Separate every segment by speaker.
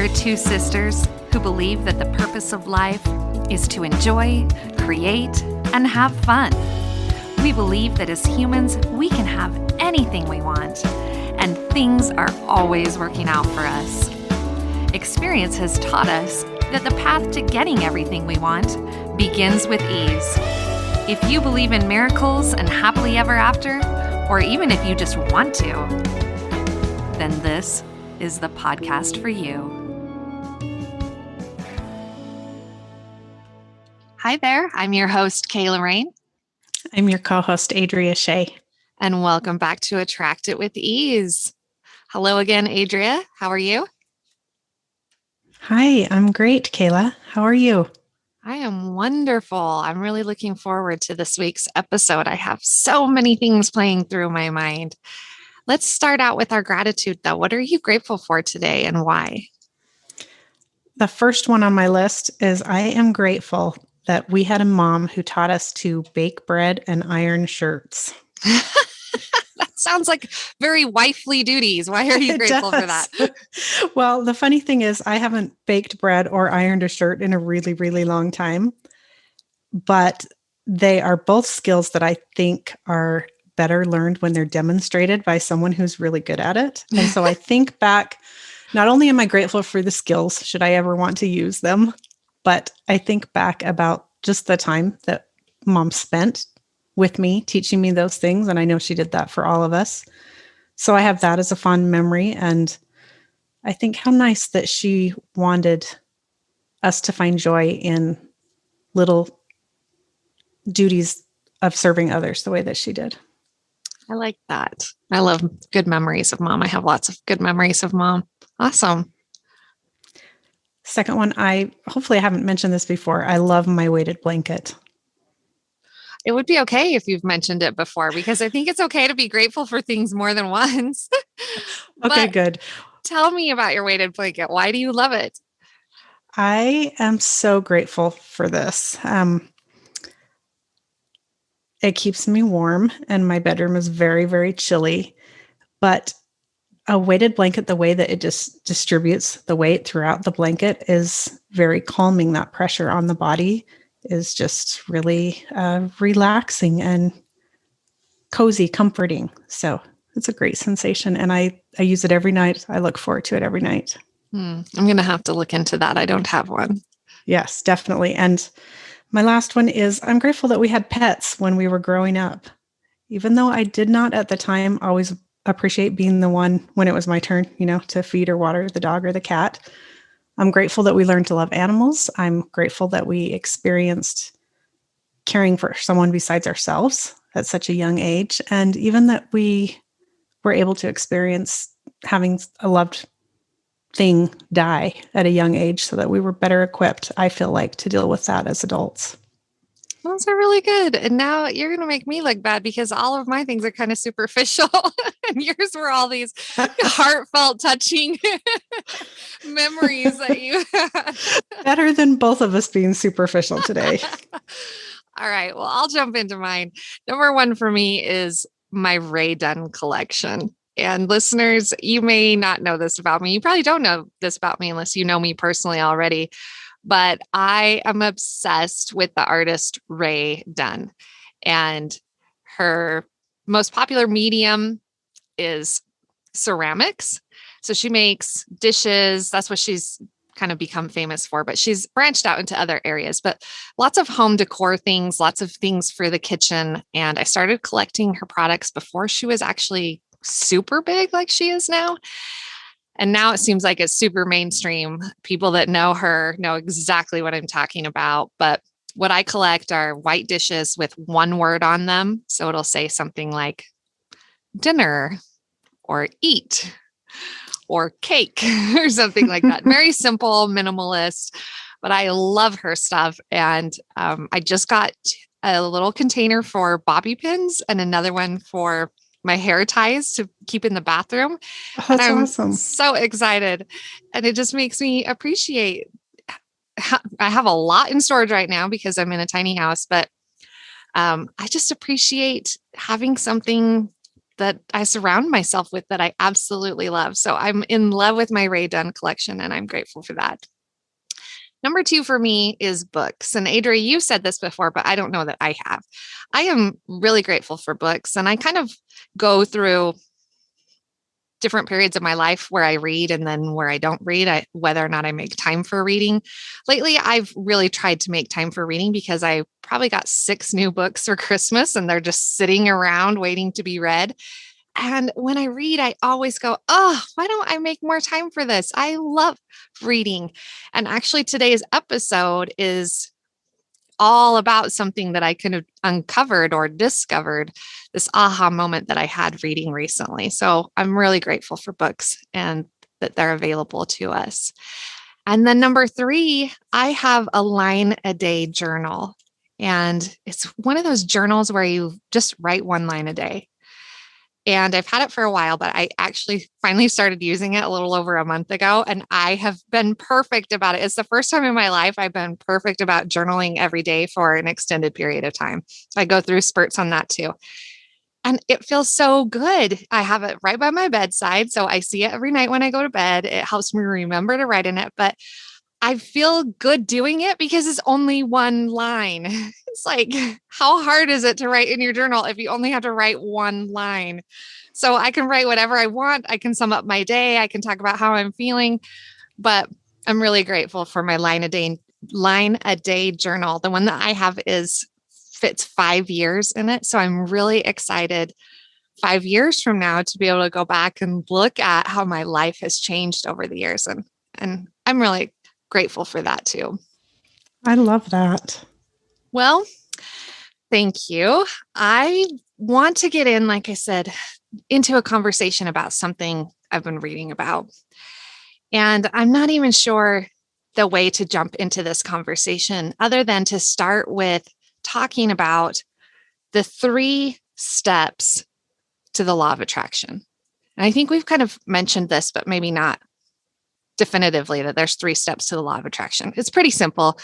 Speaker 1: We're two sisters who believe that the purpose of life is to enjoy, create, and have fun. We believe that as humans, we can have anything we want, and things are always working out for us. Experience has taught us that the path to getting everything we want begins with ease. If you believe in miracles and happily ever after, or even if you just want to, then this is the podcast for you. Hi there, I'm your host, Kayla Rain.
Speaker 2: I'm your co-host, Adria Shea.
Speaker 1: And welcome back to Attract It with Ease. Hello again, Adria. How are you?
Speaker 2: Hi, I'm great, Kayla. How are you?
Speaker 1: I am wonderful. I'm really looking forward to this week's episode. I have so many things playing through my mind. Let's start out with our gratitude, though. What are you grateful for today and why?
Speaker 2: The first one on my list is I am grateful that we had a mom who taught us to bake bread and iron shirts.
Speaker 1: That sounds like very wifely duties. Why are you grateful for that?
Speaker 2: Well, the funny thing is I haven't baked bread or ironed a shirt in a really, really long time, but they are both skills that I think are better learned when they're demonstrated by someone who's really good at it. And so I think back, not only am I grateful for the skills, should I ever want to use them, but I think back about just the time that Mom spent with me, teaching me those things. And I know she did that for all of us. So I have that as a fond memory. And I think how nice that she wanted us to find joy in little duties of serving others the way that she did.
Speaker 1: I like that. I love good memories of Mom. I have lots of good memories of Mom. Awesome.
Speaker 2: Second one, hopefully I haven't mentioned this before. I love my weighted blanket.
Speaker 1: It would be okay if you've mentioned it before, because I think it's okay to be grateful for things more than once.
Speaker 2: Okay, good.
Speaker 1: Tell me about your weighted blanket. Why do you love it?
Speaker 2: I am so grateful for this. It keeps me warm, and my bedroom is very, very chilly. But a weighted blanket, the way that it just distributes the weight throughout the blanket is very calming. That pressure on the body is just really relaxing and cozy, comforting. So it's a great sensation. And I use it every night. I look forward to it every night.
Speaker 1: I'm going to have to look into that. I don't have one.
Speaker 2: Yes, definitely. And my last one is I'm grateful that we had pets when we were growing up. Even though I did not at the time always appreciate being the one when it was my turn, to feed or water the dog or the cat. I'm grateful that we learned to love animals. I'm grateful that we experienced caring for someone besides ourselves at such a young age. And even that we were able to experience having a loved thing die at a young age so that we were better equipped, I feel like, to deal with that as adults.
Speaker 1: Those are really good. And now you're going to make me look bad because all of my things are kind of superficial and yours were all these heartfelt, touching memories that you had.
Speaker 2: Better than both of us being superficial today.
Speaker 1: All right. Well, I'll jump into mine. Number one for me is my Ray Dunn collection. And listeners, you may not know this about me. You probably don't know this about me unless you know me personally already. But I am obsessed with the artist Ray Dunn. And her most popular medium is ceramics. So she makes dishes. That's what she's kind of become famous for, but she's branched out into other areas, but lots of home decor things, lots of things for the kitchen. And I started collecting her products before she was actually super big like she is now. And now it seems like it's super mainstream. People that know her know exactly what I'm talking about. But what I collect are white dishes with one word on them. So it'll say something like dinner or eat or cake or something like that. Very simple, minimalist, but I love her stuff. And I just got a little container for bobby pins and another one for my hair ties to keep in the bathroom.
Speaker 2: Oh, that's
Speaker 1: and I'm
Speaker 2: awesome.
Speaker 1: so excited. And it just makes me appreciate. I have a lot in storage right now because I'm in a tiny house, but I just appreciate having something that I surround myself with that I absolutely love. So I'm in love with my Ray Dunn collection, and I'm grateful for that. Number two for me is books. And Adri, you said this before, but I don't know that I have. I am really grateful for books, and I kind of go through different periods of my life where I read and then where I don't read, whether or not I make time for reading. Lately, I've really tried to make time for reading because I probably got 6 new books for Christmas and they're just sitting around waiting to be read. And when I read, I always go, oh, why don't I make more time for this? I love reading. And actually, today's episode is all about something that I could have uncovered or discovered, this aha moment that I had reading recently. So I'm really grateful for books and that they're available to us. And then number three, I have a line a day journal. And it's one of those journals where you just write one line a day. And I've had it for a while, but I actually finally started using it a little over a month ago. And I have been perfect about it. It's the first time in my life I've been perfect about journaling every day for an extended period of time. I go through spurts on that too. And it feels so good. I have it right by my bedside. So I see it every night when I go to bed. It helps me remember to write in it. But I feel good doing it because it's only one line. It's like, how hard is it to write in your journal if you only have to write one line? So I can write whatever I want. I can sum up my day. I can talk about how I'm feeling, but I'm really grateful for my line a day journal. The one that I have fits 5 years in it. So I'm really excited 5 years from now to be able to go back and look at how my life has changed over the years. And I'm really grateful for that too.
Speaker 2: I love that.
Speaker 1: Well, thank you. I want to get in, like I said, into a conversation about something I've been reading about. And I'm not even sure the way to jump into this conversation other than to start with talking about the 3 steps to the law of attraction. And I think we've kind of mentioned this, but maybe not definitively, that there's 3 steps to the law of attraction. It's pretty simple.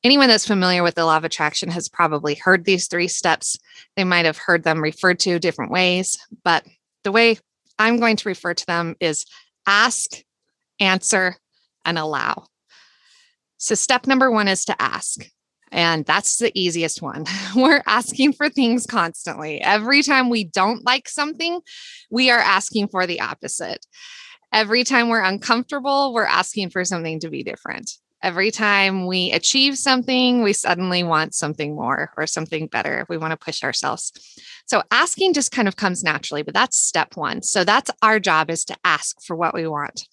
Speaker 1: Anyone that's familiar with the law of attraction has probably heard these 3 steps. They might have heard them referred to different ways, but the way I'm going to refer to them is ask, answer, and allow. So step number 1 is to ask. And that's the easiest one. We're asking for things constantly. Every time we don't like something, we are asking for the opposite. Every time we're uncomfortable, we're asking for something to be different. Every time we achieve something, we suddenly want something more or something better. We want to push ourselves. So asking just kind of comes naturally, but that's step 1. So that's our job, is to ask for what we want.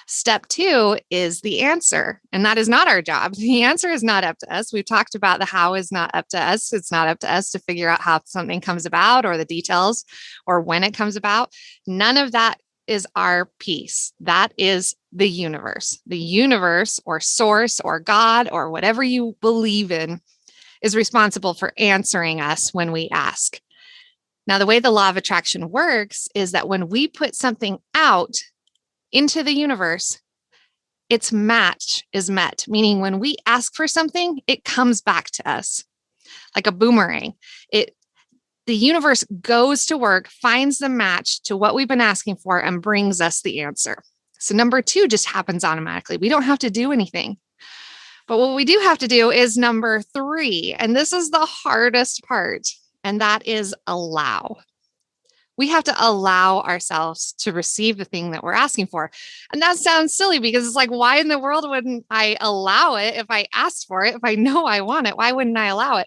Speaker 1: Step 2 is the answer, and that is not our job. The answer is not up to us. We've talked about the how is not up to us. It's not up to us to figure out how something comes about or the details or when it comes about. None of that is our piece. That is the universe. The universe or source or God or whatever you believe in is responsible for answering us when we ask. Now, the way the law of attraction works is that when we put something out into the universe, its match is met, meaning when we ask for something, it comes back to us like a boomerang. The universe goes to work, finds the match to what we've been asking for, and brings us the answer. So number 2 just happens automatically. We don't have to do anything. But what we do have to do is number 3, and this is the hardest part, and that is allow. We have to allow ourselves to receive the thing that we're asking for. And that sounds silly because it's like, why in the world wouldn't I allow it if I asked for it? If I know I want it, why wouldn't I allow it?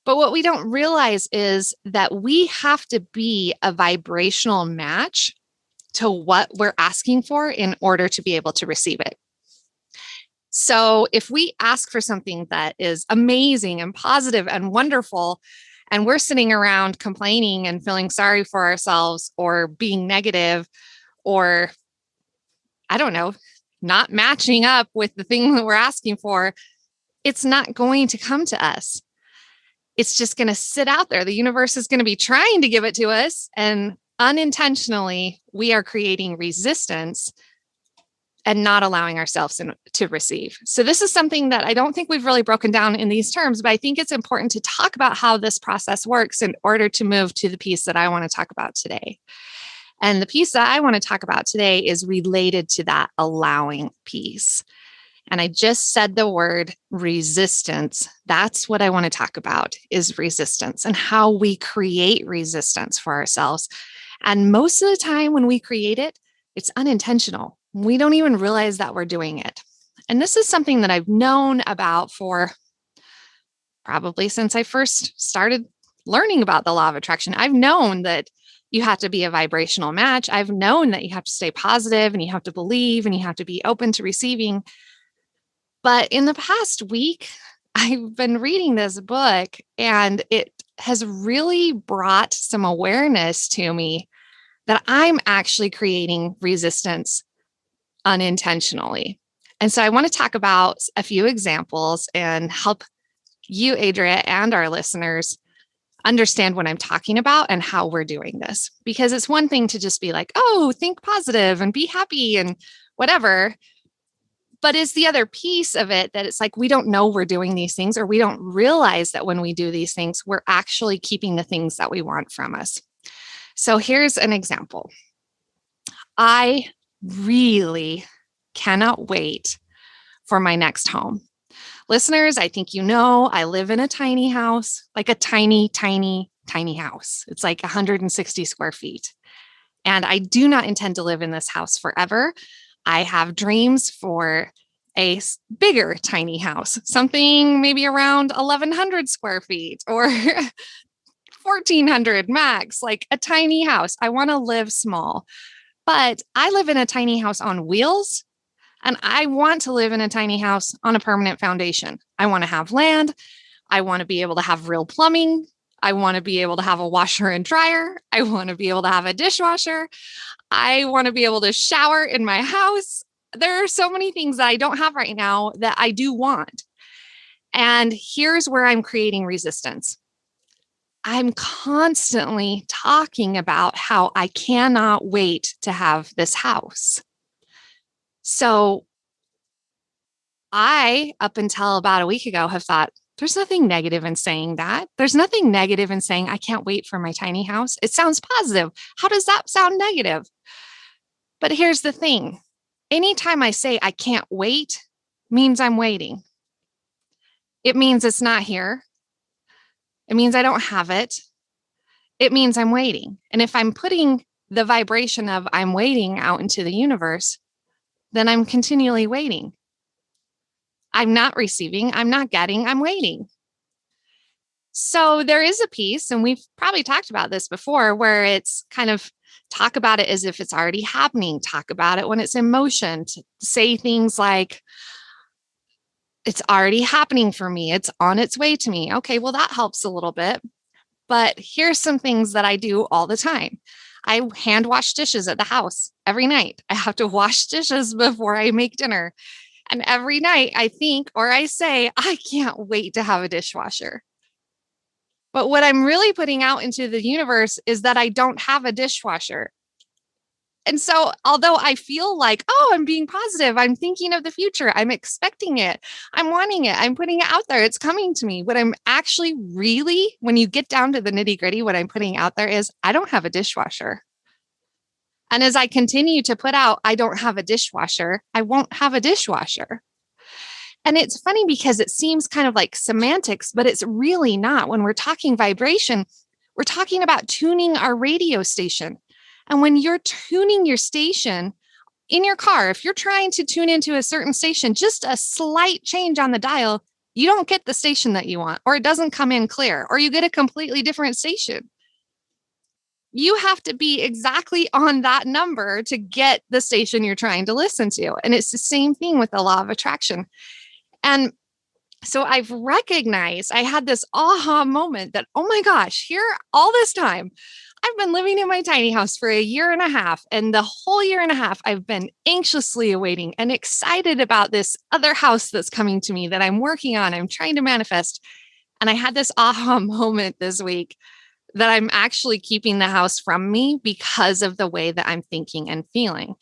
Speaker 1: But what we don't realize is that we have to be a vibrational match to what we're asking for in order to be able to receive it. So if we ask for something that is amazing and positive and wonderful, and we're sitting around complaining and feeling sorry for ourselves or being negative or, I don't know, not matching up with the thing that we're asking for, it's not going to come to us. It's just going to sit out there. The universe is going to be trying to give it to us. And unintentionally, we are creating resistance and not allowing ourselves to receive. So this is something that I don't think we've really broken down in these terms, but I think it's important to talk about how this process works in order to move to the piece that I want to talk about today. And the piece that I want to talk about today is related to that allowing piece. And I just said the word resistance. That's what I want to talk about is resistance and how we create resistance for ourselves. And most of the time when we create it, it's unintentional. We don't even realize that we're doing it. And this is something that I've known about for probably since I first started learning about the law of attraction. I've known that you have to be a vibrational match. I've known that you have to stay positive and you have to believe and you have to be open to receiving. But in the past week, I've been reading this book and it has really brought some awareness to me that I'm actually creating resistance unintentionally. And so I want to talk about a few examples and help you, Adria, and our listeners understand what I'm talking about and how we're doing this. Because it's one thing to just be like, oh, think positive and be happy and whatever. But it's the other piece of it that it's like we don't know we're doing these things, or we don't realize that when we do these things, we're actually keeping the things that we want from us. So here's an example. I really cannot wait for my next home. Listeners, I think you know I live in a tiny house, like a tiny, tiny, tiny house. It's like 160 square feet. And I do not intend to live in this house forever. I have dreams for a bigger tiny house, something maybe around 1,100 square feet or 1,400 max, like a tiny house. I want to live small, but I live in a tiny house on wheels. And I want to live in a tiny house on a permanent foundation. I want to have land. I want to be able to have real plumbing. I want to be able to have a washer and dryer. I want to be able to have a dishwasher. I want to be able to shower in my house. There are so many things that I don't have right now that I do want. And here's where I'm creating resistance. I'm constantly talking about how I cannot wait to have this house. So I, up until about a week ago, have thought there's nothing negative in saying that. There's nothing negative in saying I can't wait for my tiny house. It sounds positive. How does that sound negative? But here's the thing. Anytime I say I can't wait means I'm waiting. It means it's not here. It means I don't have it. It means I'm waiting. And if I'm putting the vibration of I'm waiting out into the universe, then I'm continually waiting. I'm not receiving, I'm not getting, I'm waiting. So there is a piece, and we've probably talked about this before, where it's kind of talk about it as if it's already happening, talk about it when it's in motion, to say things like, it's already happening for me, it's on its way to me. Okay, well, that helps a little bit. But here's some things that I do all the time. I hand wash dishes at the house every night. I have to wash dishes before I make dinner. And every night I think or I say, I can't wait to have a dishwasher. But what I'm really putting out into the universe is that I don't have a dishwasher. And so, although I feel like, oh, I'm being positive, I'm thinking of the future, I'm expecting it, I'm wanting it, I'm putting it out there, it's coming to me. What I'm actually really, when you get down to the nitty gritty, what I'm putting out there is I don't have a dishwasher. And as I continue to put out, I don't have a dishwasher, I won't have a dishwasher. And it's funny because it seems kind of like semantics, but it's really not. When we're talking vibration, we're talking about tuning our radio station. And when you're tuning your station in your car, if you're trying to tune into a certain station, just a slight change on the dial, you don't get the station that you want, or it doesn't come in clear, or you get a completely different station. You have to be exactly on that number to get the station you're trying to listen to. And it's the same thing with the law of attraction. And so I've recognized, I had this aha moment that, oh my gosh, here all this time, I've been living in my tiny house for a year and a half. And the whole year and a half, I've been anxiously awaiting and excited about this other house that's coming to me that I'm working on, I'm trying to manifest. And I had this aha moment this week that I'm actually keeping the house from me because of the way that I'm thinking and feeling.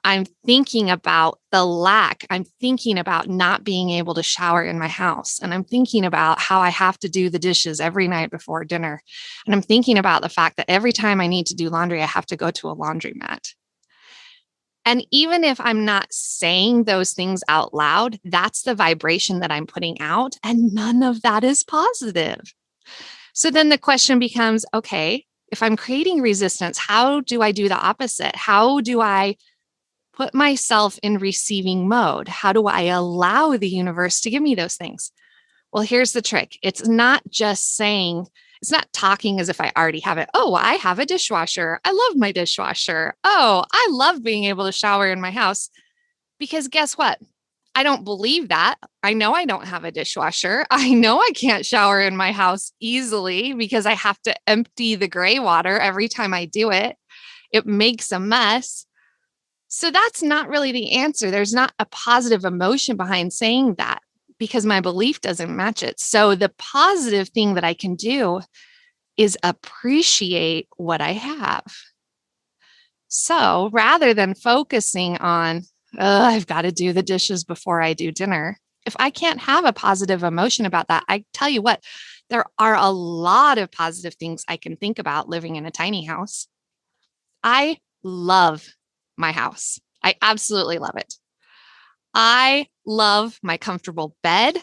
Speaker 1: I'm thinking about the lack. I'm thinking about not being able to shower in my house. And I'm thinking about how I have to do the dishes every night before dinner. And I'm thinking about the fact that every time I need to do laundry, I have to go to a laundromat. And even if I'm not saying those things out loud, that's the vibration that I'm putting out. And none of that is positive. So then the question becomes, okay, if I'm creating resistance, how do I do the opposite? How do I put myself in receiving mode? How do I allow the universe to give me those things? Well, here's the trick. It's not just saying, it's not talking as if I already have it. Oh, I have a dishwasher. I love my dishwasher. Oh, I love being able to shower in my house. Because guess what? I don't believe that. I know I don't have a dishwasher. I know I can't shower in my house easily because I have to empty the gray water every time I do it. It makes a mess. So that's not really the answer. There's not a positive emotion behind saying that because my belief doesn't match it. So the positive thing that I can do is appreciate what I have. So rather than focusing on, oh, I've got to do the dishes before I do dinner, if I can't have a positive emotion about that, I tell you what, there are a lot of positive things I can think about living in a tiny house. I love my house. I absolutely love it. I love my comfortable bed.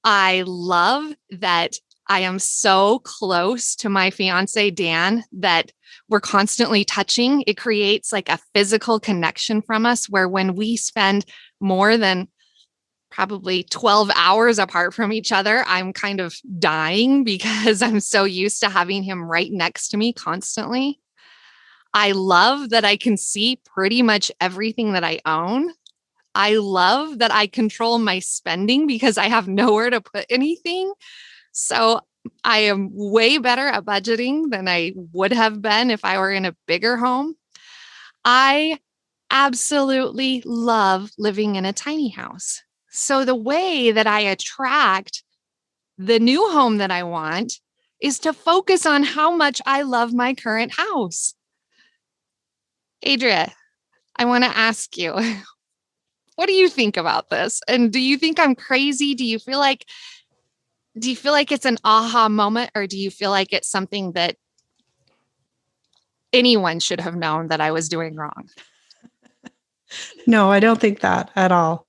Speaker 1: I love that I am so close to my fiance, Dan, that we're constantly touching. It creates like a physical connection from us where when we spend more than probably 12 hours apart from each other, I'm kind of dying because I'm so used to having him right next to me constantly. I love that I can see pretty much everything that I own. I love that I control my spending because I have nowhere to put anything. So I am way better at budgeting than I would have been if I were in a bigger home. I absolutely love living in a tiny house. So the way that I attract the new home that I want is to focus on how much I love my current house. Adria, I want to ask you, what do you think about this? And do you think I'm crazy? Do you feel like it's an aha moment or do you feel like it's something that anyone should have known that I was doing wrong?
Speaker 2: No, I don't think that at all.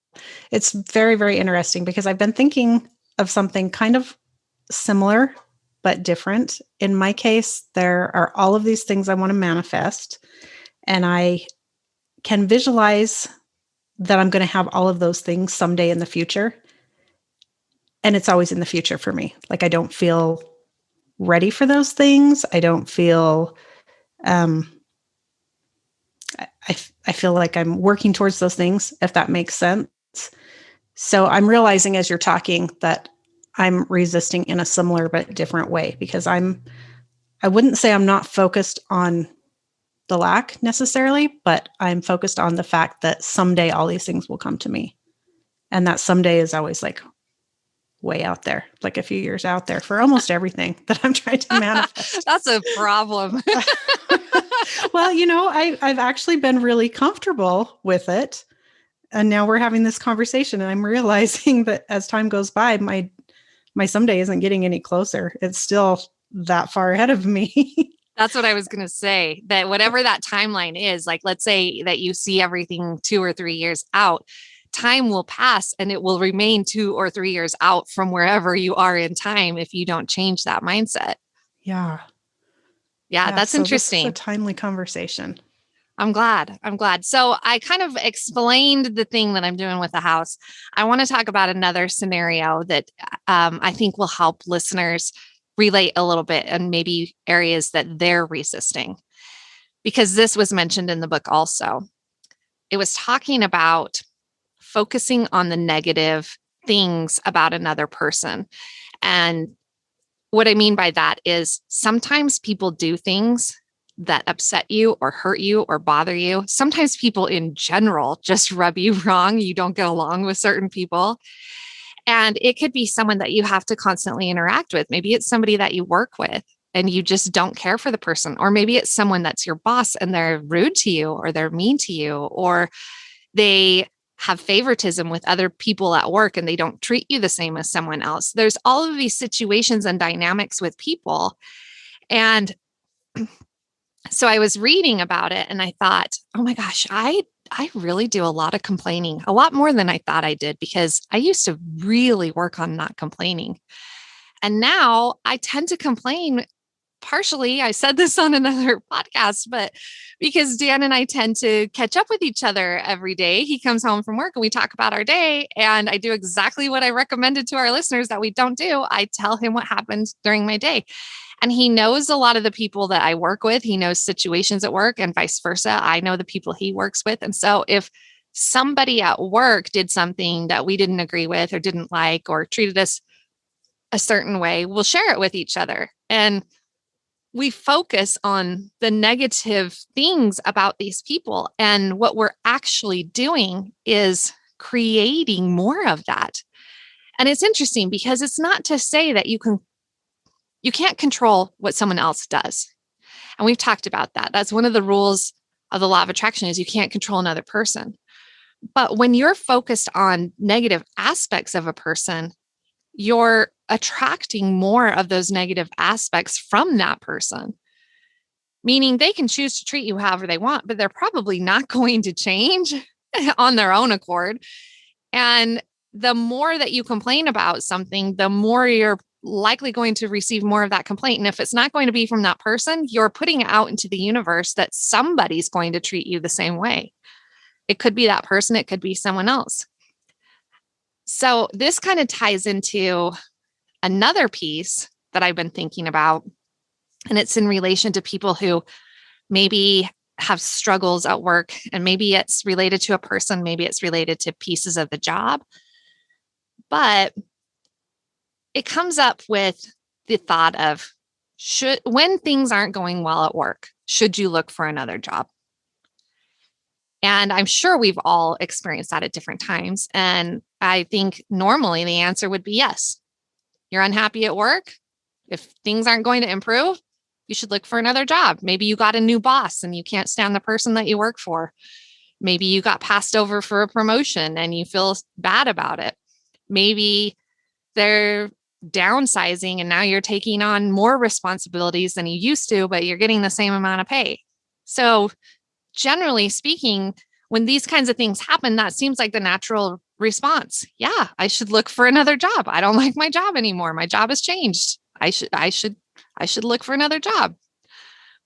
Speaker 2: It's very, very interesting because I've been thinking of something kind of similar but different. In my case, there are all of these things I want to manifest, and I can visualize that I'm going to have all of those things someday in the future. And it's always in the future for me. Like I don't feel ready for those things. I don't feel, um, I feel like I'm working towards those things, if that makes sense. So I'm realizing as you're talking that I'm resisting in a similar but different way because I wouldn't say I'm not focused on the lack necessarily, but I'm focused on the fact that someday all these things will come to me. And that someday is always like way out there, like a few years out there for almost everything that I'm trying to manifest.
Speaker 1: That's a problem.
Speaker 2: Well, I've actually been really comfortable with it. And now we're having this conversation and I'm realizing that as time goes by, my someday isn't getting any closer. It's still that far ahead of me.
Speaker 1: That's what I was going to say. That whatever that timeline is, like let's say that you see everything 2 or 3 years out, time will pass and it will remain 2 or 3 years out from wherever you are in time if you don't change that mindset.
Speaker 2: Yeah.
Speaker 1: Yeah,
Speaker 2: Yeah.
Speaker 1: that's
Speaker 2: So this is a
Speaker 1: interesting.
Speaker 2: timely conversation.
Speaker 1: I'm glad. I'm glad. So I kind of explained the thing that I'm doing with the house. I want to talk about another scenario that I think will help listeners relate a little bit and maybe areas that they're resisting, because this was mentioned in the book also. It was talking about focusing on the negative things about another person. And what I mean by that is sometimes people do things that upset you or hurt you or bother you. Sometimes people in general just rub you wrong. You don't get along with certain people. And it could be someone that you have to constantly interact with. Maybe it's somebody that you work with. and you just don't care for the person. Or maybe it's someone that's your boss and they're rude to you or they're mean to you or they have favoritism with other people at work and they don't treat you the same as someone else. There's all of these situations and dynamics with people. And so I was reading about it and I thought, oh my gosh, I really do a lot of complaining, a lot more than I thought I did, because I used to really work on not complaining. And now I tend to complain. Partially, I said this on another podcast, but because Dan and I tend to catch up with each other every day. He comes home from work and we talk about our day. And I do exactly what I recommended to our listeners that we don't do. I tell him what happened during my day. And he knows a lot of the people that I work with. He knows situations at work and vice versa. I know the people he works with. And so if somebody at work did something that we didn't agree with or didn't like or treated us a certain way, we'll share it with each other. And we focus on the negative things about these people. And what we're actually doing is creating more of that. And it's interesting because it's not to say that you can't control what someone else does. And we've talked about that. That's one of the rules of the law of attraction is you can't control another person. But when you're focused on negative aspects of a person, you're attracting more of those negative aspects from that person. Meaning they can choose to treat you however they want, but they're probably not going to change on their own accord. And the more that you complain about something, the more you're likely going to receive more of that complaint. And if it's not going to be from that person, you're putting it out into the universe that somebody's going to treat you the same way. It could be that person, it could be someone else. So this kind of ties into another piece that I've been thinking about, and it's in relation to people who maybe have struggles at work, and maybe it's related to a person, maybe it's related to pieces of the job. But it comes up with the thought of when things aren't going well at work, should you look for another job? And I'm sure we've all experienced that at different times. And I think normally the answer would be yes. You're unhappy at work. If things aren't going to improve, you should look for another job. Maybe you got a new boss and you can't stand the person that you work for. Maybe you got passed over for a promotion and you feel bad about it. Maybe they're downsizing and now you're taking on more responsibilities than you used to, but you're getting the same amount of pay. So generally speaking, when these kinds of things happen, that seems like the natural response. Yeah, I should look for another job. I don't like my job anymore. My job has changed. I should look for another job.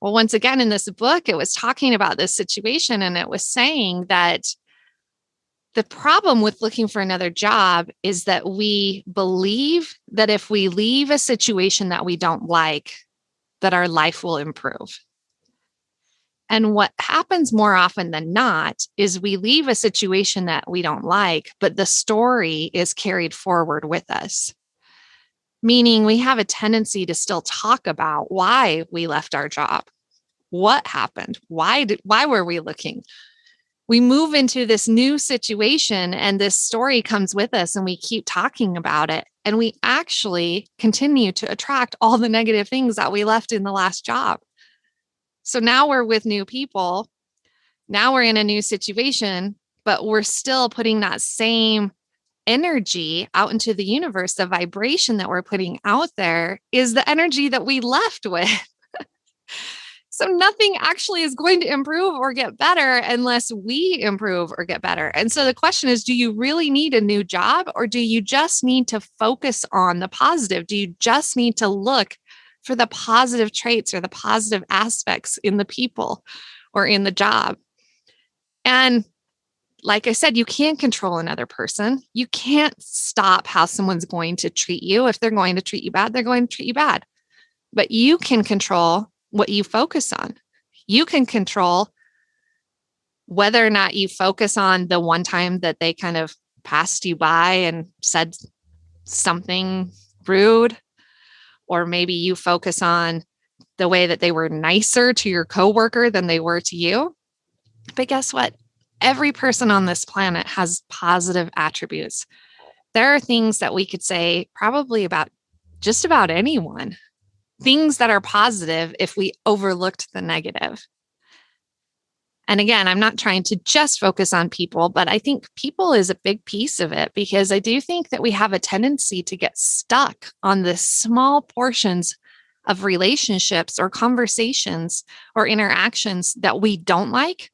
Speaker 1: Well, once again, in this book, it was talking about this situation and it was saying that the problem with looking for another job is that we believe that if we leave a situation that we don't like, that our life will improve. And what happens more often than not is we leave a situation that we don't like, but the story is carried forward with us. Meaning we have a tendency to still talk about why we left our job. What happened? Why were we looking? We move into this new situation and this story comes with us and we keep talking about it. And we actually continue to attract all the negative things that we left in the last job. So now we're with new people. Now we're in a new situation, but we're still putting that same energy out into the universe. The vibration that we're putting out there is the energy that we left with. So nothing actually is going to improve or get better unless we improve or get better. And so the question is, do you really need a new job or do you just need to focus on the positive? Do you just need to look for the positive traits or the positive aspects in the people or in the job? And like I said, you can't control another person. You can't stop how someone's going to treat you. If they're going to treat you bad, they're going to treat you bad. But you can control what you focus on. You can control whether or not you focus on the one time that they kind of passed you by and said something rude, or maybe you focus on the way that they were nicer to your coworker than they were to you. But guess what? Every person on this planet has positive attributes. There are things that we could say probably about just about anyone things that are positive if we overlooked the negative. And again, I'm not trying to just focus on people, but I think people is a big piece of it because I do think that we have a tendency to get stuck on the small portions of relationships or conversations or interactions that we don't like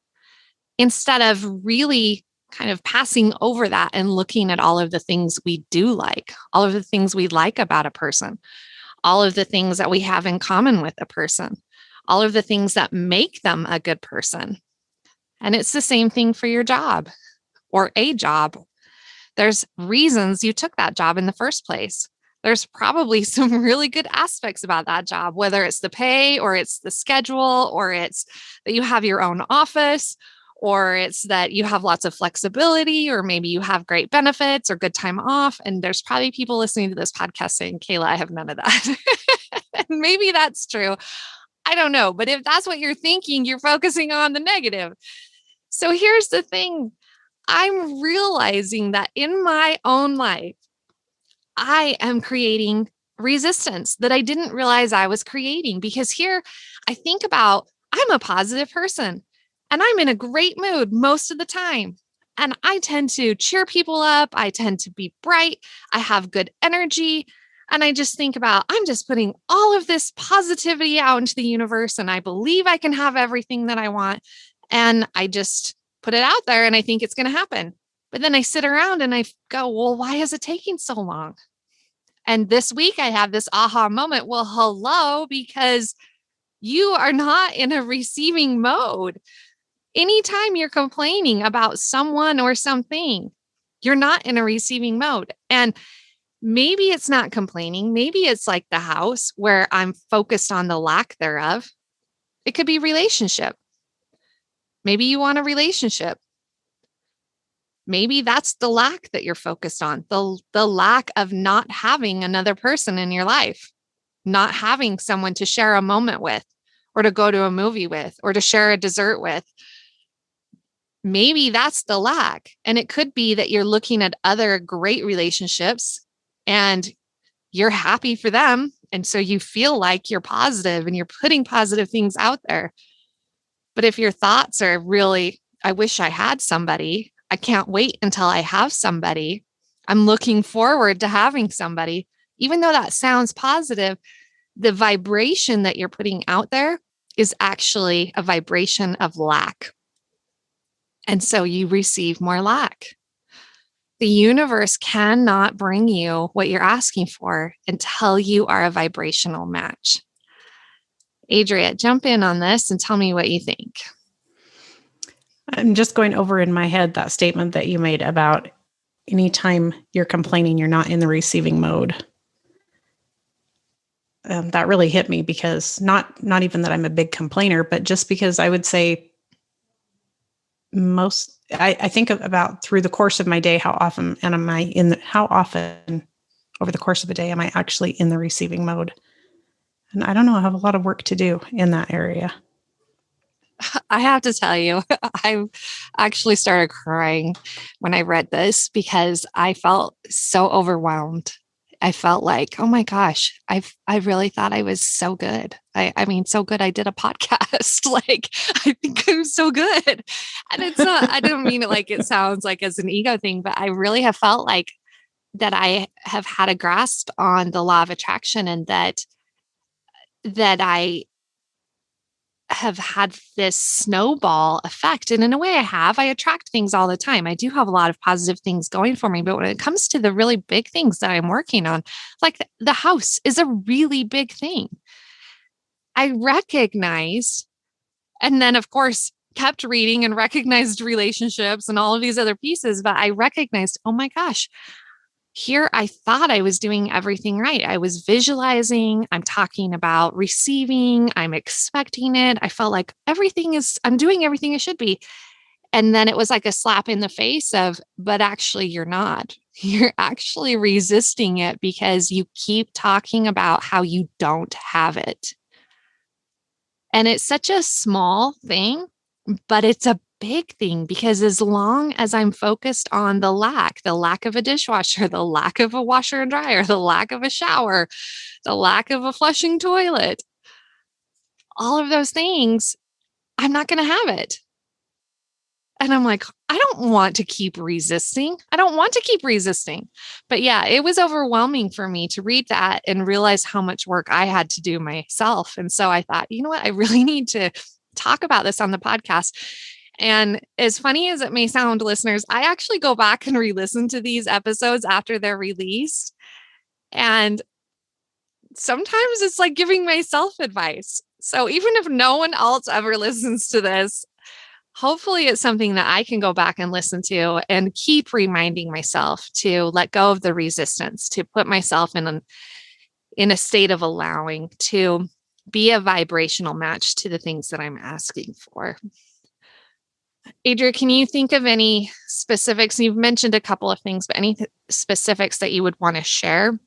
Speaker 1: instead of really kind of passing over that and looking at all of the things we do like, all of the things we like about a person, all of the things that we have in common with a person, all of the things that make them a good person. And it's the same thing for your job or a job. There's reasons you took that job in the first place. There's probably some really good aspects about that job, whether it's the pay or it's the schedule or it's that you have your own office or it's that you have lots of flexibility or maybe you have great benefits or good time off. And there's probably people listening to this podcast saying, Kayla, I have none of that. And maybe that's true. I don't know. But if that's what you're thinking, you're focusing on the negative. So here's the thing. I'm realizing that in my own life, I am creating resistance that I didn't realize I was creating because here I think about I'm a positive person and I'm in a great mood most of the time. And I tend to cheer people up. I tend to be bright. I have good energy. And I just think about I'm just putting all of this positivity out into the universe and I believe I can have everything that I want. And I just put it out there and I think it's going to happen. But then I sit around and I go, well, why is it taking so long? And this week I have this aha moment. Well, hello, because you are not in a receiving mode. Anytime you're complaining about someone or something, you're not in a receiving mode. And maybe it's not complaining. Maybe it's like the house where I'm focused on the lack thereof. It could be relationship. Maybe you want a relationship. Maybe that's the lack that you're focused on, the lack of not having another person in your life, not having someone to share a moment with, or to go to a movie with, or to share a dessert with. Maybe that's the lack. And it could be that you're looking at other great relationships and you're happy for them. And so you feel like you're positive and you're putting positive things out there. But if your thoughts are really, I wish I had somebody, I can't wait until I have somebody, I'm looking forward to having somebody, even though that sounds positive, the vibration that you're putting out there is actually a vibration of lack. And so you receive more lack. The universe cannot bring you what you're asking for until you are a vibrational match. Adria, jump in on this and tell me what you think.
Speaker 2: I'm just going over in my head that statement that you made about anytime you're complaining, you're not in the receiving mode. That really hit me because not even that I'm a big complainer, but just because I would say I think about through the course of my day, how often over the course of a day am I actually in the receiving mode? And I don't know, I have a lot of work to do in that area.
Speaker 1: I have to tell you, I actually started crying when I read this because I felt so overwhelmed. I felt like, oh my gosh, I really thought I was so good. I mean, so good. I did a podcast. Like, I think I'm so good. And it's not, I don't mean it like it sounds like as an ego thing, but I really have felt like that I have had a grasp on the law of attraction and that I have had this snowball effect. And in a way I attract things all the time. I do have a lot of positive things going for me. But when it comes to the really big things that I'm working on, like the house is a really big thing. I recognize, and then of course, kept reading and recognized relationships and all of these other pieces. But I recognized, oh my gosh, here I thought I was doing everything right. I was visualizing, I'm talking about receiving, I'm expecting it. I felt like I'm doing everything I should be. And then it was like a slap in the face of, but actually, you're not. You're actually resisting it because you keep talking about how you don't have it. And it's such a small thing, but it's a big thing because as long as I'm focused on the lack of a dishwasher, the lack of a washer and dryer, the lack of a shower, the lack of a flushing toilet, all of those things, I'm not going to have it. And I'm like, I don't want to keep resisting. I don't want to keep resisting. But yeah, it was overwhelming for me to read that and realize how much work I had to do myself. And so I thought, you know what? I really need to talk about this on the podcast. And as funny as it may sound, listeners, I actually go back and re listen to these episodes after they're released. And sometimes it's like giving myself advice. So even if no one else ever listens to this, hopefully it's something that I can go back and listen to and keep reminding myself to let go of the resistance, to put myself in a state of allowing, to be a vibrational match to the things that I'm asking for. Adria, can you think of any specifics? You've mentioned a couple of things, but any specifics that you would want to share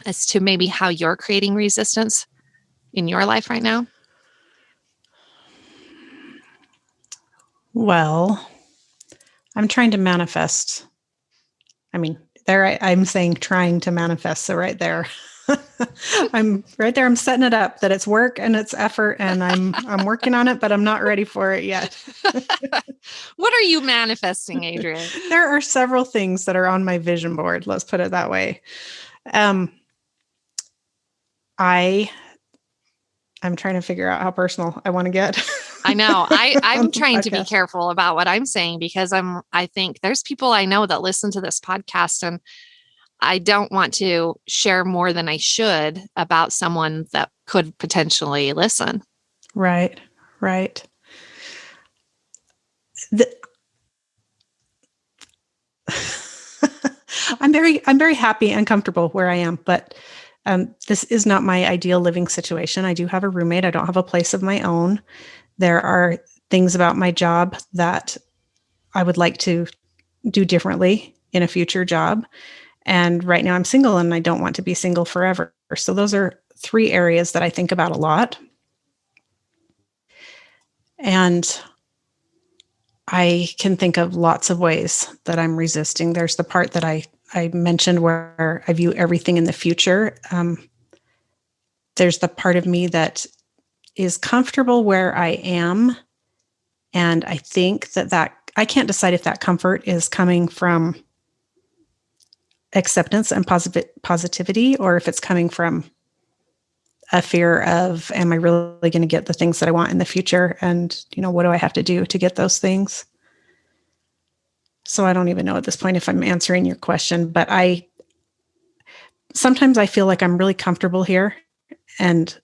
Speaker 1: as to maybe how you're creating resistance in your life right now?
Speaker 2: Well, I'm trying to manifest. I mean, I'm saying trying to manifest. So right there, I'm right there. I'm setting it up that it's work and it's effort, and I'm working on it, but I'm not ready for it yet.
Speaker 1: What are you manifesting, Adria?
Speaker 2: There are several things that are on my vision board. Let's put it that way. I'm trying to figure out how personal I want to get.
Speaker 1: I know. I'm trying to be
Speaker 2: Podcast.
Speaker 1: careful about what I'm saying because I think there's people I know that listen to this podcast, and I don't want to share more than I should about someone that could potentially listen.
Speaker 2: Right. I'm very happy and comfortable where I am, but this is not my ideal living situation. I do have a roommate. I don't have a place of my own. There are things about my job that I would like to do differently in a future job. And right now I'm single and I don't want to be single forever. So those are three areas that I think about a lot. And I can think of lots of ways that I'm resisting. There's the part that I mentioned where I view everything in the future. There's the part of me that is comfortable where I am. And I think that I can't decide if that comfort is coming from acceptance and positivity, or if it's coming from a fear of, am I really going to get the things that I want in the future? And, what do I have to do to get those things? So I don't even know at this point if I'm answering your question, but sometimes I feel like I'm really comfortable here and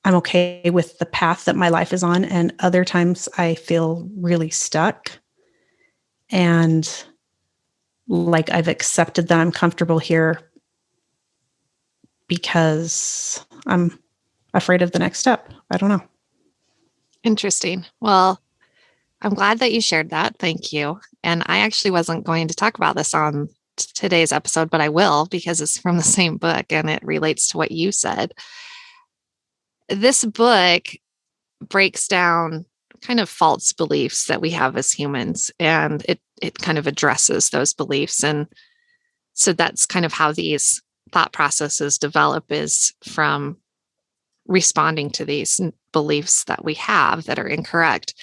Speaker 2: I'm okay with the path that my life is on. And other times I feel really stuck and like I've accepted that I'm comfortable here because I'm afraid of the next step. I don't know.
Speaker 1: Interesting. Well, I'm glad that you shared that. Thank you. And I actually wasn't going to talk about this on today's episode, but I will because it's from the same book and it relates to what you said. This book breaks down kind of false beliefs that we have as humans, and it kind of addresses those beliefs. And so that's kind of how these thought processes develop, is from responding to these beliefs that we have that are incorrect.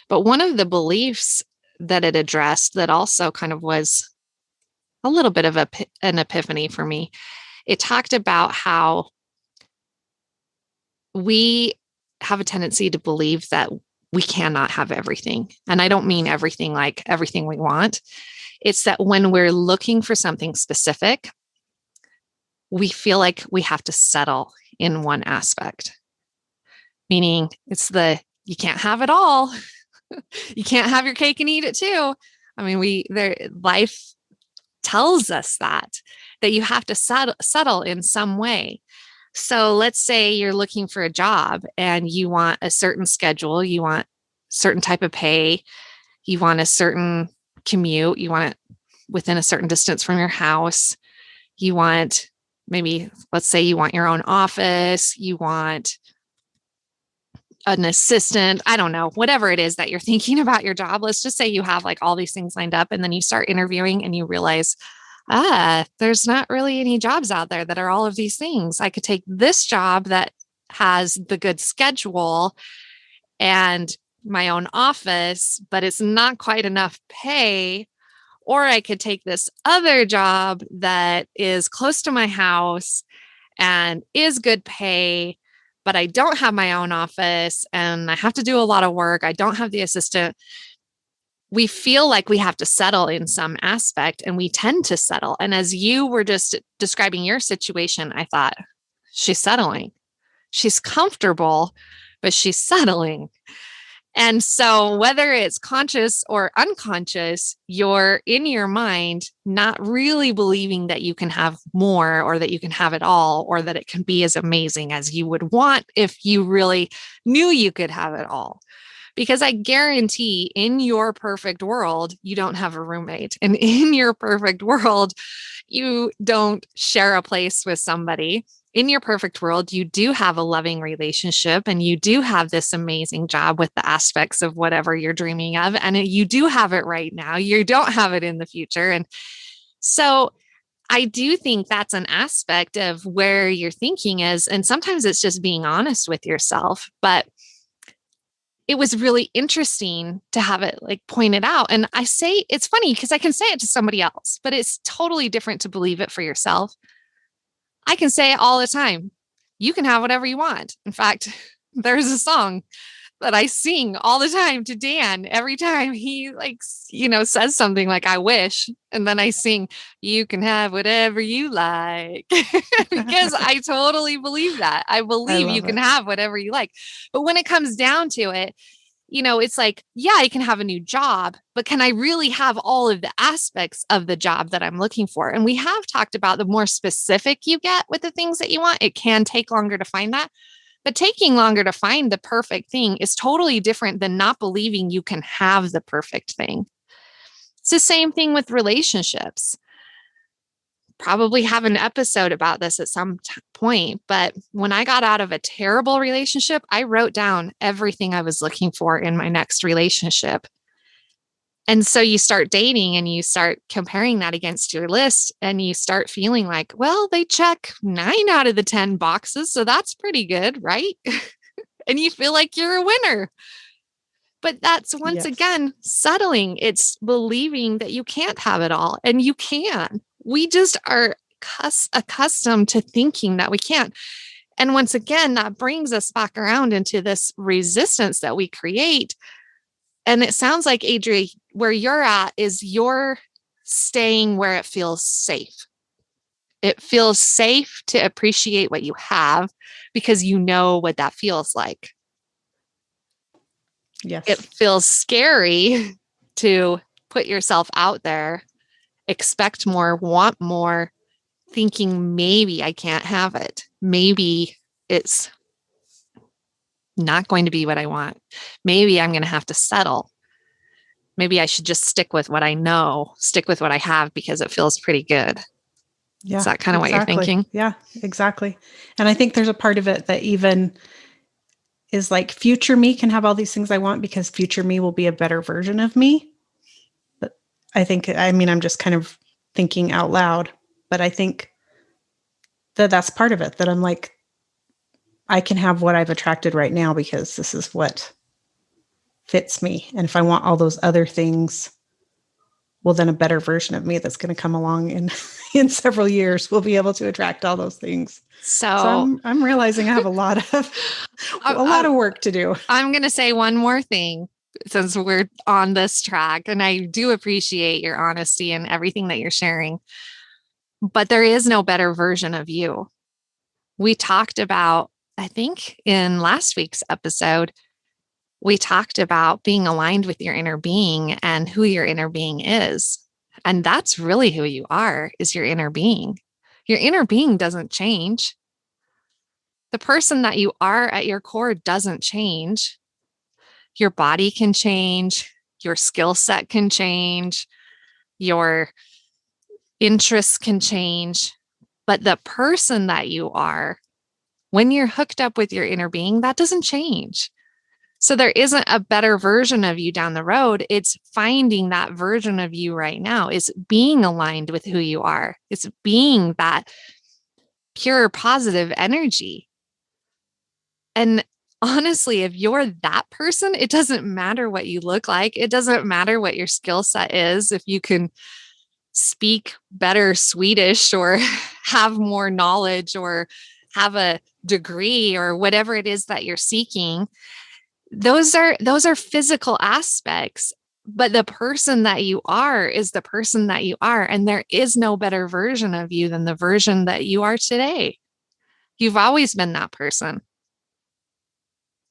Speaker 1: But one of the beliefs that it addressed that also kind of was a little bit of an epiphany for me, it talked about how we have a tendency to believe that we cannot have everything. And I don't mean everything like everything we want. It's that when we're looking for something specific, we feel like we have to settle in one aspect, meaning it's you can't have it all. You can't have your cake and eat it too. I mean, life tells us that you have to settle in some way. So let's say you're looking for a job and you want a certain schedule, you want certain type of pay, you want a certain commute, you want it within a certain distance from your house, you want maybe, let's say you want your own office, you want an assistant, I don't know, whatever it is that you're thinking about your job. Let's just say you have like all these things lined up and then you start interviewing and you realize, there's not really any jobs out there that are all of these things. I could take this job that has the good schedule and my own office, but it's not quite enough pay. Or I could take this other job that is close to my house and is good pay, but I don't have my own office and I have to do a lot of work. I don't have the assistant. We feel like we have to settle in some aspect and we tend to settle. And as you were just describing your situation, I thought, she's settling. She's comfortable, but she's settling. And so, whether it's conscious or unconscious, you're in your mind not really believing that you can have more or that you can have it all or that it can be as amazing as you would want if you really knew you could have it all. Because I guarantee in your perfect world, you don't have a roommate. And in your perfect world, you don't share a place with somebody. In your perfect world, you do have a loving relationship and you do have this amazing job with the aspects of whatever you're dreaming of. And you do have it right now. You don't have it in the future. And so I do think that's an aspect of where your thinking is. And sometimes it's just being honest with yourself. But it was really interesting to have it like pointed out. And I say it's funny because I can say it to somebody else, but it's totally different to believe it for yourself. I can say it all the time. You can have whatever you want. In fact, there's a song that I sing all the time to Dan every time he like, says something like, I wish. And then I sing, you can have whatever you like because I totally believe that. I
Speaker 2: I
Speaker 1: believe you
Speaker 2: love
Speaker 1: can
Speaker 2: it.
Speaker 1: have whatever you like. But when it comes down to it, it's like, yeah, I can have a new job, but can I really have all of the aspects of the job that I'm looking for? And we have talked about the more specific you get with the things that you want, it can take longer to find that. But taking longer to find the perfect thing is totally different than not believing you can have the perfect thing. It's the same thing with relationships. Probably have an episode about this at some point. But when I got out of a terrible relationship, I wrote down everything I was looking for in my next relationship. And so you start dating and you start comparing that against your list and you start feeling like, well, they check 9 out of the 10 boxes. So that's pretty good, right? And you feel like you're a winner. But that's once
Speaker 2: Yes.
Speaker 1: again settling. It's believing that you can't have it all and you can. We just are accustomed to thinking that we can't. And once again, that brings us back around into this resistance that we create. And it sounds like, Adri, where you're at is you're staying where it feels safe. It feels safe to appreciate what you have because you know what that feels like. It
Speaker 2: Yes.
Speaker 1: feels scary to put yourself out there, expect more, want more, thinking maybe I can't have it. Maybe it's not going to be what I want. Maybe I'm going to have to settle. Maybe I should just stick with what I know, stick with what I have because it feels pretty good. Is
Speaker 2: Yeah,
Speaker 1: that kind of what you're
Speaker 2: exactly.
Speaker 1: thinking?
Speaker 2: Yeah, exactly. And I think there's a part of it that even is like future me can have all these things I want because future me will be a better version of me. But I mean, I'm just kind of thinking out loud, but I think that that's part of it that I'm like, I can have what I've attracted right now because this is what fits me. And if I want all those other things, well, then a better version of me that's going to come along in in several years will be able to attract all those things. So
Speaker 1: So
Speaker 2: I'm realizing I have
Speaker 1: I,
Speaker 2: a lot
Speaker 1: I,
Speaker 2: of work to do.
Speaker 1: I'm going to say one more thing since we're on this track. And I do appreciate your honesty and everything that you're sharing. But there is no better version of you. We talked about, I think in last week's episode, we talked about being aligned with your inner being and who your inner being is. And that's really who you are, is your inner being. Your inner being doesn't change. The person that you are at your core doesn't change. Your body can change, your skill set can change, your interests can change, but the person that you are, when you're hooked up with your inner being, that doesn't change. So there isn't a better version of you down the road. It's finding that version of you right now. It's being aligned with who you are. It's being that pure positive energy. And honestly, if you're that person, it doesn't matter what you look like. It doesn't matter what your skill set is. If you can speak better Swedish or have more knowledge or have a degree or whatever it is that you're seeking, those are physical aspects, but the person that you are is the person that you are, and there is no better version of you than the version that you are today. You've always been that person,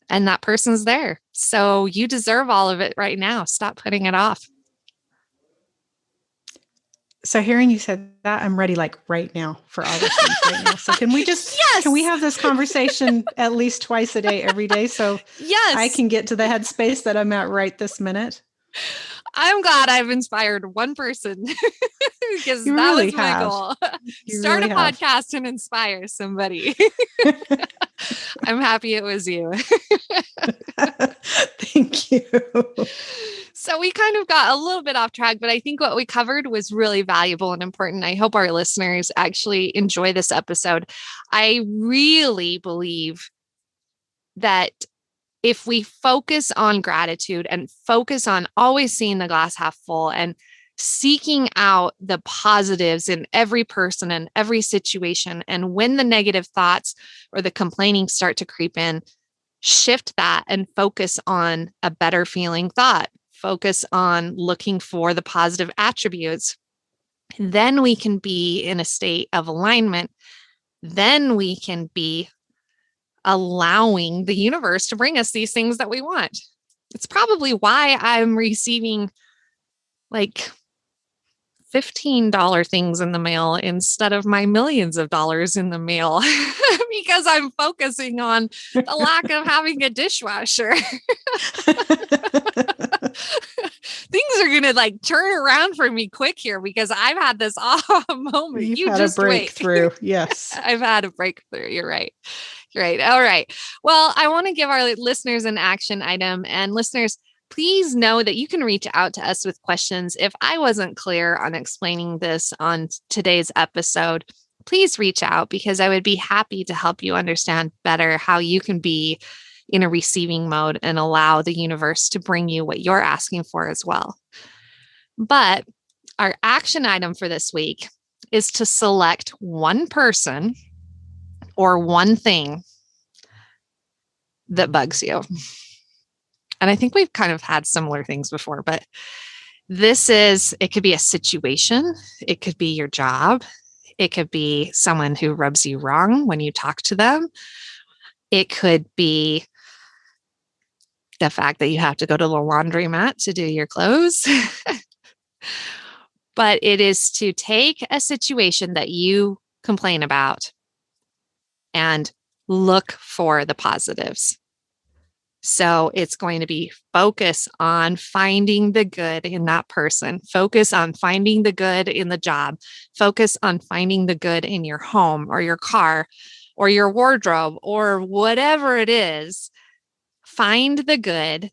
Speaker 1: and that person's there, so you deserve all of it right now. Stop putting it off.
Speaker 2: So hearing you said that, I'm ready like right now for all those things right now. So can we
Speaker 1: Yes.
Speaker 2: have this conversation at least twice a day, every day, so I
Speaker 1: Yes.
Speaker 2: can get to the headspace that I'm at right this minute?
Speaker 1: I'm glad I've inspired one person because
Speaker 2: You
Speaker 1: that
Speaker 2: really
Speaker 1: was my
Speaker 2: have.
Speaker 1: goal.
Speaker 2: You
Speaker 1: Start
Speaker 2: really
Speaker 1: a
Speaker 2: have.
Speaker 1: podcast and inspire somebody. I'm happy it was you.
Speaker 2: Thank you.
Speaker 1: So we kind of got a little bit off track, but I think what we covered was really valuable and important. I hope our listeners actually enjoy this episode. I really believe that if we focus on gratitude and focus on always seeing the glass half full and seeking out the positives in every person and every situation, and when the negative thoughts or the complaining start to creep in, shift that and focus on a better feeling thought. Focus on looking for the positive attributes. Then we can be in a state of alignment. Then we can be allowing the universe to bring us these things that we want. It's probably why I'm receiving like $15 things in the mail instead of my millions of dollars in the mail because I'm focusing on the lack of having a dishwasher. Things are going to like turn around for me quick here because I've had this aha moment.
Speaker 2: You've
Speaker 1: You
Speaker 2: had a
Speaker 1: just wait.
Speaker 2: breakthrough. Yes.
Speaker 1: I've had a breakthrough. You're right. You're right. All right. Well, I want to give our listeners an action item. And listeners, please know that you can reach out to us with questions. If I wasn't clear on explaining this on today's episode, please reach out because I would be happy to help you understand better how you can be in a receiving mode and allow the universe to bring you what you're asking for as well. But our action item for this week is to select one person or one thing that bugs you. And I think we've kind of had similar things before, but it could be a situation, it could be your job, it could be someone who rubs you wrong when you talk to them, it could be the fact that you have to go to the laundromat to do your clothes. But it is to take a situation that you complain about and look for the positives. So it's going to be focus on finding the good in that person, focus on finding the good in the job, focus on finding the good in your home or your car or your wardrobe or whatever it is. Find the good,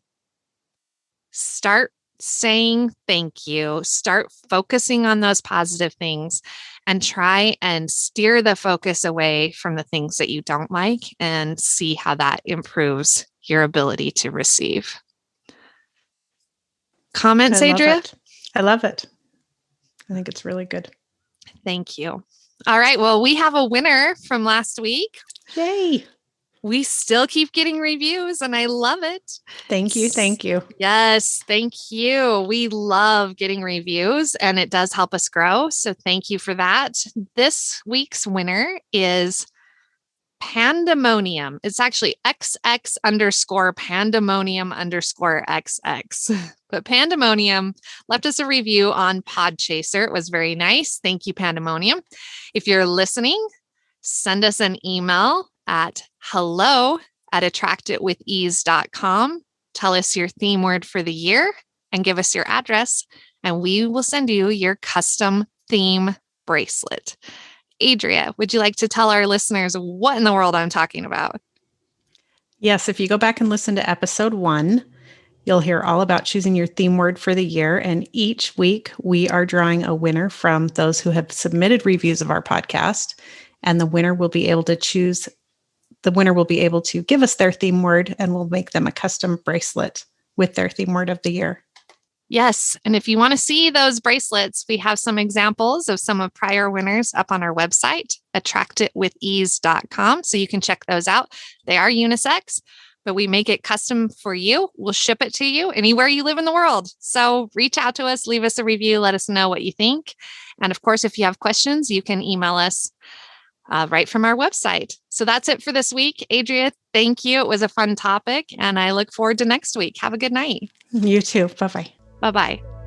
Speaker 1: start saying thank you, start focusing on those positive things, and try and steer the focus away from the things that you don't like and see how that improves your ability to receive. Comments,
Speaker 2: I love
Speaker 1: Adria?
Speaker 2: it. I love it. I think it's really good.
Speaker 1: Thank you. All right. Well, we have a winner from last week.
Speaker 2: Yay.
Speaker 1: We still keep getting reviews and I love it.
Speaker 2: Thank you. Thank you.
Speaker 1: Yes, thank you. We love getting reviews and it does help us grow. So thank you for that. This week's winner is Pandemonium. It's actually XX underscore pandemonium underscore XX. But Pandemonium left us a review on Podchaser. It was very nice. Thank you, Pandemonium. If you're listening, send us an email at hello@attractitwithease.com. Tell us your theme word for the year and give us your address, and we will send you your custom theme bracelet. Adria, would you like to tell our listeners what in the world I'm talking about?
Speaker 2: Yes, if you go back and listen to episode 1, you'll hear all about choosing your theme word for the year. And each week, we are drawing a winner from those who have submitted reviews of our podcast. And the winner will be able to give us their theme word, and we'll make them a custom bracelet with their theme word of the year.
Speaker 1: Yes. And if you want to see those bracelets, we have some examples of some of prior winners up on our website, attractitwithease.com. So you can check those out. They are unisex, but we make it custom for you. We'll ship it to you anywhere you live in the world. So reach out to us, leave us a review, let us know what you think. And of course, if you have questions, you can email us right from our website. So that's it for this week. Adria, thank you. It was a fun topic, and I look forward to next week. Have a good night.
Speaker 2: You too. Bye bye.
Speaker 1: Bye bye.